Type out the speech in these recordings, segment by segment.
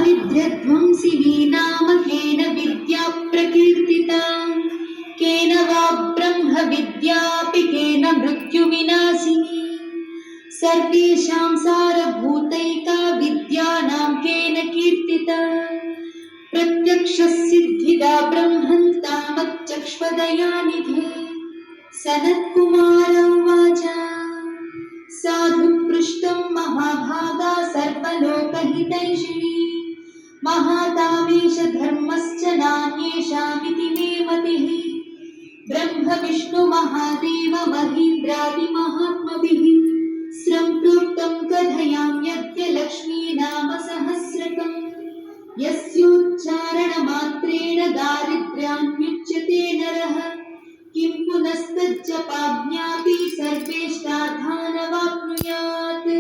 दारिद्र्यध्वंसिनी नाम केन विद्या प्रकीर्तिता केन वा ब्रह्मविद्यापि केन मृत्युविनाशिनी सर्वेषां सारभूतैका विद्यानां केन कीर्तिता प्रत्यक्षसिद्धिदा ब्रह्मन्तामच्चक्ष्वदयानिधे सनत्कुमार उवाच साधु पृष्टं महाभागा सर्वलोकहितैषिणी महातामेश धर्मश्च नान्येषामिति मे मतिः ब्रह्म विष्णु महादेव महीन्द्रादिमहात्मभिः सम्प्रोक्तं कथयाम्यद्य लक्ष्मी नाम सहस्रकम् यस्योच्चारणमात्रेण दारिद्र्यान्मुच्यते नरः किं पुनस्तज्जपाज्ञापि सर्वेष्टार्थानवाप्नुयात्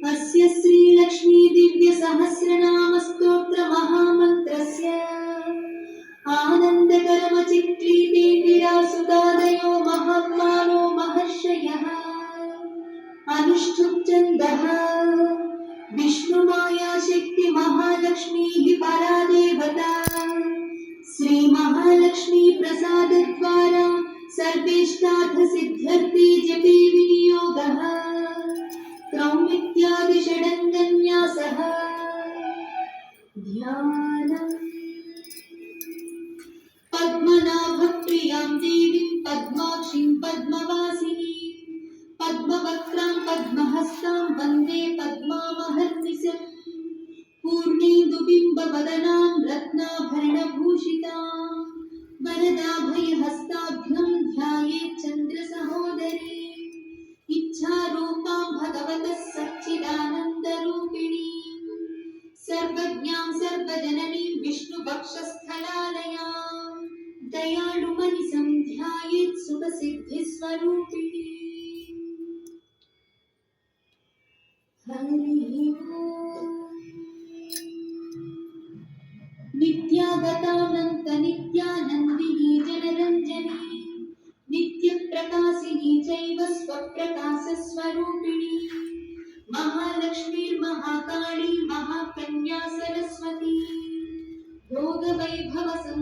अस्य श्रीलक्ष्मी दिव्यसहस्रनाम स्तोत्र महामन्त्रस्य आनन्दकरमचित्रीतेन्द्रिरासुतादयो महात्मानो महर्षयः अनुष्ठुप् विष्णुमाया शक्ति महालक्ष्मी परा देवता श्री महालक्ष्मी प्रसाद द्वारा सर्वेष्टार्थ सिद्ध्यर्थे जपे विनियोगः त्रौम् इत्यादि षडङ्गन्यासः ध्यानम् पद्मनाभप्रियां देवीं पद्माक्षीं पद्मवासिनीं पद्मवक्त्रां पद्महस्तां वन्दे पद्मामहर्निशम् पूर्णेन्दुबिम्बवदनां रत्नाभरणभूषितां वरदाभयहस्ताभ्यां ध्यायेत् चन्द्रसहोदरी इच्छारूपां भगवतः सच्चिदानन्दरूपिणीं सर्वज्ञां सर्वजननीं विष्णुवक्षस्थलालयां दयालुमनिसं ध्यायेत् सुखसिद्धिस्वरूपिणी हरिः ओम् नित्यागतानन्तनित्यानन्दिनी जनरञ्जनी नित्यप्रकाशिनी चैव स्वप्रकाशस्वरूपिणी महालक्ष्मीर्महाकाली महाकन्या सरस्वती भोगवैभवसं